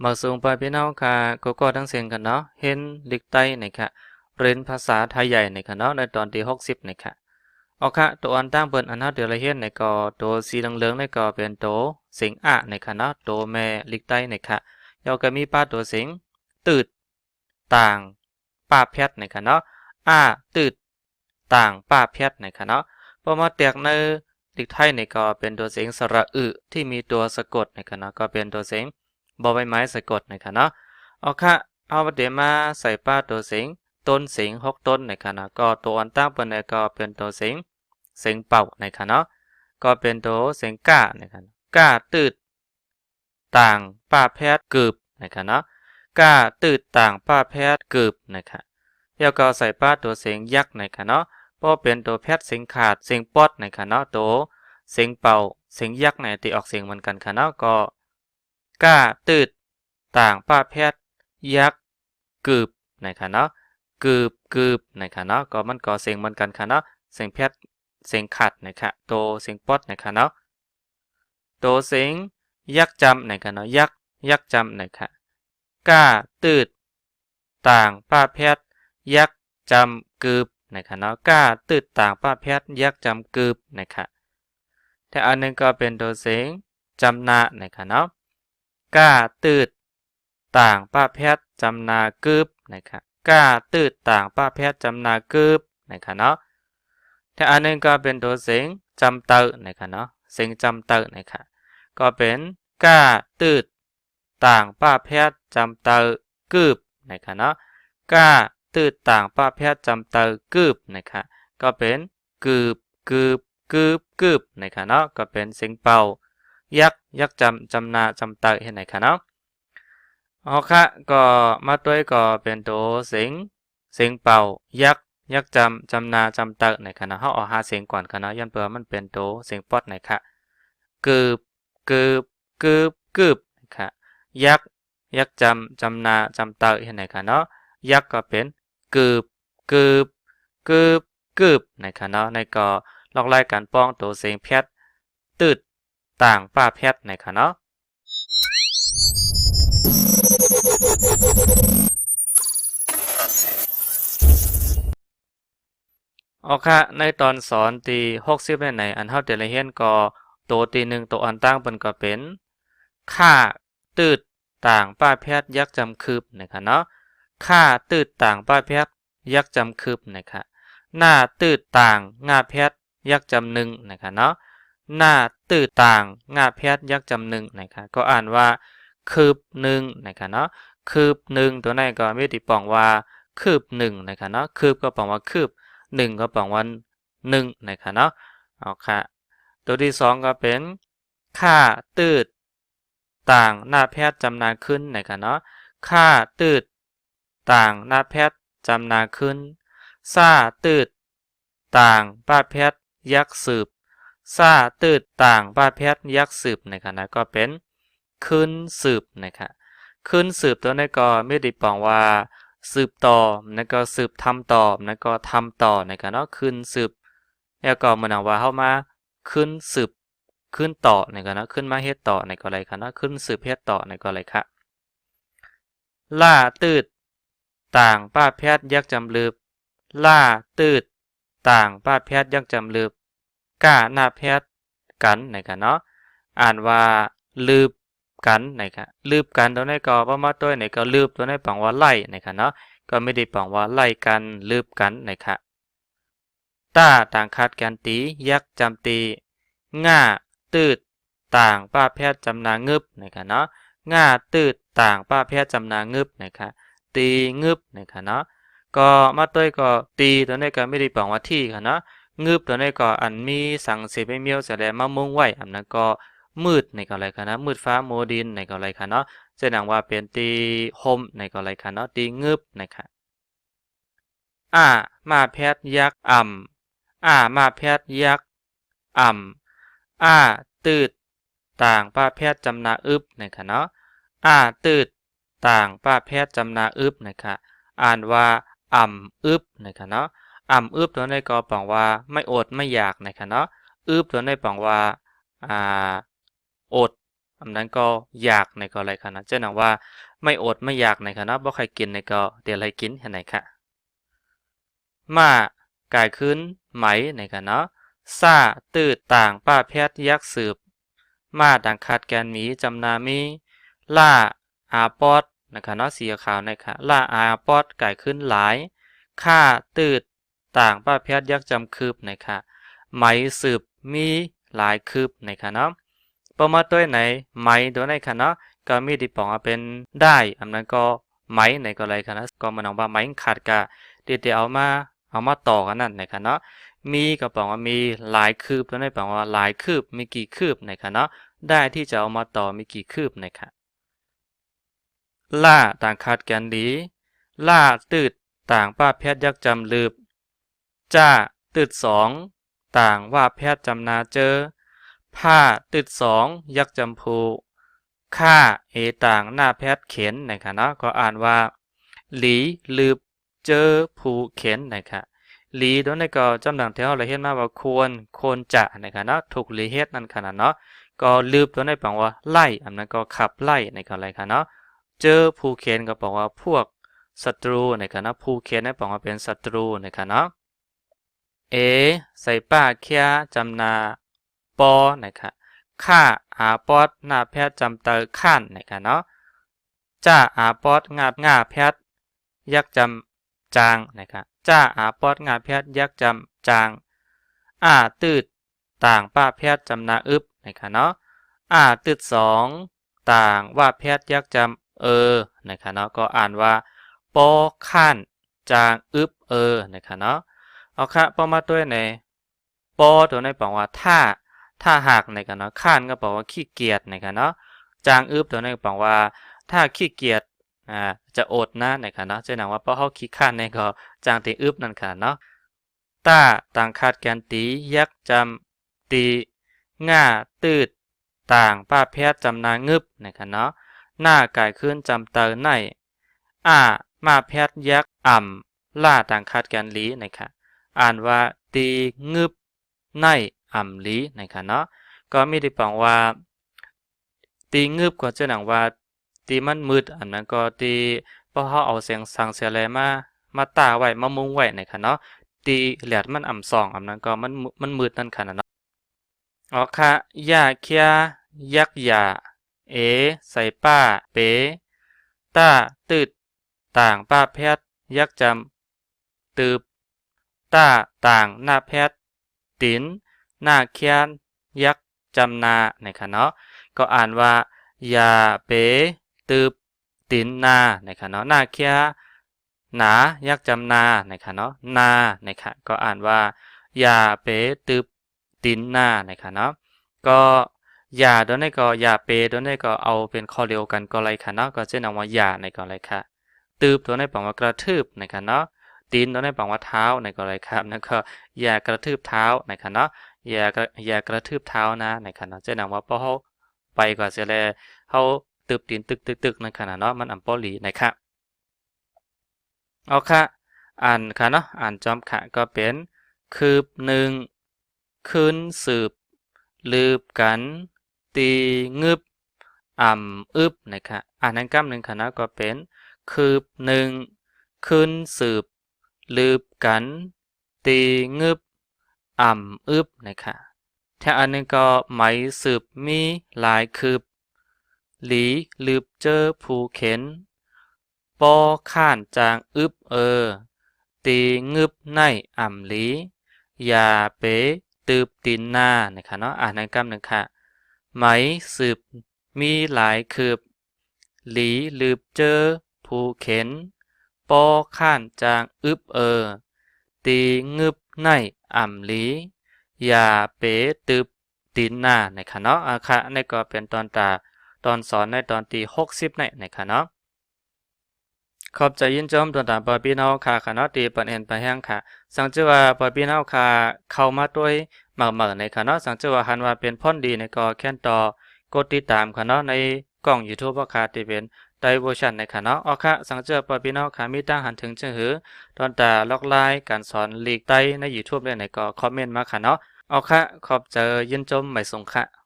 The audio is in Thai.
มาสูงไปพี่น้องค่ะก็ทั้งเสียงกันเนาะเห็นลิกใต้นะคะเรียนภาษาไทยใหญ่นะคะเนาะในตอนที่60นะคะเอาค่ะตัวอันตั้งเปิดอันเฮาเดี๋ยวเราเห็นในก็ตัวสีเหลืองๆในก็เป็นตัวเสียงอะนะคะเนาะตัวแม่ลิกใต้นะคะแล้วก็มีป้าตัวเสียงตืดต่างป้าแพทนะคะเนาะอะตืดต่างป้าแพทนะคะเนาะพอมาแตกในลิกไทยในก็เป็นตัวเสียงสระอึที่มีตัวสะกดนะคะเนาะก็เป็นตัวเสียงบอใบไม้สะกดนะคะเนาะเอาค่ะเอาเดี๋ยวมาใส่ป้าตัวเสียงต้นเสียง6ต้นนะคะเนาะก็ตัวอันตั้งเปิดในก็เป็นตัวเสียงเป่านะคะเนาะก็เป็นตัวเสียงก้านะคะก้าตืดต่างป้าแพทย์กึบนะคะเนาะก้าตืดต่างป้าแพทย์กึบนะคะแล้วก็ใส่ป้าตัวเสียงยักษ์นะคะเนาะเพราะเป็นตัวแพทย์เสียงขาดเสียงปอดนะคะเนาะตัวเสียงเป่าเสียงยักษ์ในที่ออกเสียงเหมือนกันค่ะเนาะก็ก้าตืดต่างป้าแพทย์ยักษ์กึบนะคะเนาะกึบนะคะเนาะก็มันก็เสียงเหมือนกันค่ะเนาะเสียงแพทย์เสียงขัดนะคะตัวเสียงปอดนะคะเนาะตัวเสียงยักษ์จำนะคะเนาะยักษ์จำนะคะก้าตืดต่างป้าแพทย์ยักษ์จำกึบนะคะเนาะก้าตืดต่างป้าแพทย์ยักษ์จำกึบนะคะแต่อันนึงก็เป็นตัวเสียงจำนานะคะเนาะก้าตืดต่างป้าแพทย์จำนากึบนะคะก้าตืดต่างป้าแพทย์จำนากึบนะคะเนาะแต่อันนึงก็เป็นตัวเสียงจำเตอนะคะเนาะเสียงจำเตอนะคะก็เป็นก้าตืดต่างป้าแพทย์จำเตอกึบนะคะเนาะก้าตืดต่างป้าแพทย์จำเตอกึบนะคะก็เป็นกึบกึบนะคะเนาะก็เป็นเสียงเป่ายักจำนาจำเตอเห็นไหมคะเนาะเอาค่ะก็มาด้วยก็เป็นตัวเสียงเป่ายักจำนาจำเตอนะคะเนาะเฮาเอาหาเสียงก่อนค่ะเนาะยันเผื่อมันเป็นตัวเสียงปอดนะคะกึบกึบกึบนะคะยักจำนาจำเตอเห็นไหมคะเนาะยักก็เป็นกึบกึบกึบนะคะเนาะในก็ลอกไล่การป้องตัวเสียงแพทย์ตืดต่างป้าแพทย์นะคะเนาะเอาค่ะในตอนสอนตี60ในอันเฮาเดลเฮียนก็ตัวตี1ตัวอันตั้งเปิ้นก็เป็นค่าตืดต่างป้าแพทย์ยักษ์จำคืบนะคะเนาะค่าตืดต่างป้าแพทย์ยักษ์จำคืบนะคะหน้าตืดต่างงาแพทย์ยักษ์จำหนึ่งนะคะเนาะหน้าตืดต่างงาแพทย์ยักษ์จำหนึ่งนะคะก็อ่านว่าคืบหนึ่งนะคะเนาะคืบหนึ่งตัวนี้ก็มีติปองว่าคืบหนึ่งนะคะเนาะคืบก็ปองว่าคืบหนึ่งก็ปองว่าหนึ่งนะคะเนาะเอาค่ะตัวที่สองก็เป็นค่าตืดต่างหน้าแพทย์จำนาขึ้นนะคะเนาะค่าตืดต่างหน้าแพทย์จำนาขึ้นซ่าตืดต่างป้าแพทย์ยักษ์สืบซ่าตืดต่างป้าแพทย์ยักษ์สืบนะคะนะก็เป็นขึ้นสืบนะคะขึ้นสืบตัวนี้ก็ไม่ได้ปองว่าสืบต่อแล้วก็สืบทำต่อแล้วก็ทำต่อนะคะเนาะขึ้นสืบแล้วก็เหมือนว่าเข้ามาขึ้นสืบขึ้นต่อนะครับนะขึ้นมาเฮ็ดต่อในก็อะไรครับนะขึ้นสืบเฮ็ดต่อในก็อะไรครับล่าตืดต่างป้าแพทย์ยักจำลืบล่าตืดต่างป้าแพทย์ยักจำลืบก้าหน้าแพทย์กันนะครับเนาะอ่านว่าลืบกันนะครับลืบกันตัวนี้ก็ประมาณตัวไหนก็ลืบตัวนี้ปังว่าไล่นะครับเนาะก็ไม่ได้ปังว่าไล่กันลืบกันนะครับต้าต่างขาดกันตียักจำตีง่าตืดต่างป้าแพทย์จำนางึบนะครับเนาะง่าตืดต่างป้าแพทย์จำนางึบนะครับตีงึบนะครับเนาะก็มาต้วยก็ตีตัวนี้ก็ไม่ได้ปังว่าที่ค่ะเนาะงึบตัวนี้ก็อันมีสังเสพเมียวแสดงมามุ่งไว้อันนั้นก็มืดในก็อะไรค่ะนะมืดฟ้าโมดินในก็อะไรค่ะเนาะแสดงว่าเป็นตีโฮมในก็อะไรค่ะเนาะตีงึบนะครับมาแพทย์ยักษ์มาแพทย์ยักษ์ตืดต่างป้าแพทย์จำนาอึบนะคะเนาะตืดต่างป้าแพทย์จำนาอึบนะคะอ่านว่าอึบนะคะเนาะอึบตัวนี้ก็ปังว่าไม่อดไม่อยากนะคะเนาะอึบตัวนี้ปังว่าอด อันนั้นก็อยากในก็อะไรค่ะนะเจ้าหนังว่าไม่อดไม่อยากในค่ะนะบ่ใครกินในก็เดี๋ยวอะไรกินเห็นไหนค่ะมากายขึ้นไหมในค่ะเนาะซาตืดต่างป้าแพทย์ยักสืบมาดังขาดแกนหมีจำนามีล่าอาปอดนะคะเนาะสีขาวนะคะล่าอาปอดกายขึ้นหลายค่าตืดต่างป้าแพทย์ยักจำคืบนะคะไหมสืบมีหลายคืบนะคะเนาะประมาณตัวไหนไหมตัวไหนคะเนาะก็มีที่ปองเป็นได้อันนั้นก็ไหมในก็อะไรคะนะก็มันออกว่าไหมขาดกะเดี๋ยวเอามาต่อกันนั่นนะคะเนาะมีก็บอกว่ามีหลายคืบตัวนี้บอกว่าหลายคืบมีกี่คืบนะคะเนาะได้ที่จะเอามาต่อมีกี่คืบนะคะล่าต่างขาดกันดีล่าตืดต่างป้าแพทย์ยักจำลืบจ้าตืดสองต่างว่าแพทย์จำนาเจอผ้าตืดสองยักจำภูค่าเอต่างหน้าแพทย์เข็นนะคะเนาะก็อ่านว่าหลีลืบเจอภูเข็นนะคะหลีตัวนี้ก็จำดังที่เราเห็นมาว่าควรจะนะคะเนาะถูกหลีเฮ็ดนั่นขนาดเนาะก็ลืบตัวนี้แปลว่าไล่อันนั้นก็ขับไล่ในก็อะไรคะเนาะเจอภูเข็นก็บอกว่าพวกศัตรูนะครับนะภูเข็นนี่บอกว่าเป็นศัตรูนะครับเนาะเอใส่ป้าเคียจำนาปอนะครับค่าอาปอดหน้าแพทย์จำเตอข้านนะครับเนาะจ้าอาปอดง่าแพทย์ยักจำจางนะครับจ้าอาปอดง่าแพทย์ยักจำจางตืดต่างป้าแพทย์จำนาอึบนะครับเนาะตืดสองต่างว่าแพทย์ยักจำนะครับเนาะก็อ่านว่าปอข้านจางอึบนะครับเนาะเอาค่ะปอมาตัวไหนปอตัวไหนบอกว่าถ้าหากนะครับเนาะข้านก็บอกว่าขี้เกียจนะครับเนาะจางอึบตัวไหนบอกว่าถ้าขี้เกียจจะอดนะนะครับเนาะเจ้าหนังว่าปอเฮาขี้ข้านในก็จางตีอึบนั่นค่ะเนาะต้าต่างขาดแกนตียักจำตีง่าตืดต่างป้าแพทย์จำนางึบนะครับเนาะหน้ากายขึ้นจำเตอในมาแพทย์ยักอ่ำล่าต่างขาดแกนลีนะครับอ่านว่าตีงึบในอ่ำลีนะครับเนาะก็มีที่บอกว่าตีงึบก็จะหนังว่าตีมันมืดอันนั้นก็ตีเพราะเขาเอาเสียงสังเสียอะไรมาตาไว้มามุงไว้นะครับเนาะตีแหลดมันอ่ำสองอันนั้นก็มันมืดนั่นขนาดเนาะอ๋อค่ะยาเคียยักยาเอใส่ป้าเป๋ต้าตืดต่างป้าแพทย์ยักจำตืบต้าต่างหน้าแพทย์ตินหน้าเคียนยักจำนานะครับเนาะก็อ่านว่ายาเป๋ตืบตินนานะครับเนาะหน้าเคียหนายักจำนานะครับเนาะนานะครับก็อ่านว่ายาเป๋ตืบตินนานะครับเนาะก็ยาตัวนี้ก็ยาเปตัวนี้ก็เอาเป็นข้อเดียวกันก็ไรค่ะเนาะก็จะนำว่ายาในก็ไรค่ะตืบตัวนี้แปลว่ากระทืบนะครับเนาะตีนตัวนี้แปลว่าเท้าในก็ไรครับนั่นก็ยากระทืบเท้านะครับเนาะยากระทืบเท้านะนะครับเนาะจะนำว่าพอเขาไปก็เสียแล้วเขาตืบตีนตึกในขณะเนาะมันอัมปอลีนะครับเอาค่ะอ่านค่ะเนาะอ่านจอมค่ะก็เป็นคืบหนึ่งคืนสืบลืบกันตีงึบอึบนะคะอ่านนั้นกำหนึ่งค่ะนะก็เป็นคืบหนึ่งคืนสืบลืบกันตีงึบอึบนะคะแถวอันนึงก็ไหมสืบมีหลายคืบหลีลืบเจอผู้เข็นปอข้านจางอึบตีงึบในหลียาเป๋ตืบตีนหน้านะคะเนาะอ่านในกำหนึ่งค่ะไหมสืบมีหลายคืบหลีลืบเจอผู้เข็นปอข้านจางอึบตีงึบในหลียาเป๋ตืบตีนหน้านะคะเนาะค่ะนี่ก็เป็นตอนสอนในตอนที่60นะคะเนาะขอบใจยินจมตัวตามปอพี่น้องค่ะเนาะตีเปิ้นเอ็นไปแห้งค่ะสังเจอว่าปอพี่น้องค่ะเข้ามาด้วยหมักในค่ะเนาะสังเจอว่าหันว่าเป็นพ่นดีในก็แค่นต่อกดติดตามค่ะเนาะในกล่อง YouTube ค่ะที่เป็นไดเวอร์ชันในค่ะเนาะค่ะสังเจอปอพี่น้องค่ะมีตั้งหันถึงจะหือตอนตาล็อกไลน์การสอนลีกไตใน YouTube เลยในก็คอมเมนต์มาค่ะเนาะค่ะขอบใจยินจมไม่ส่งค่ะ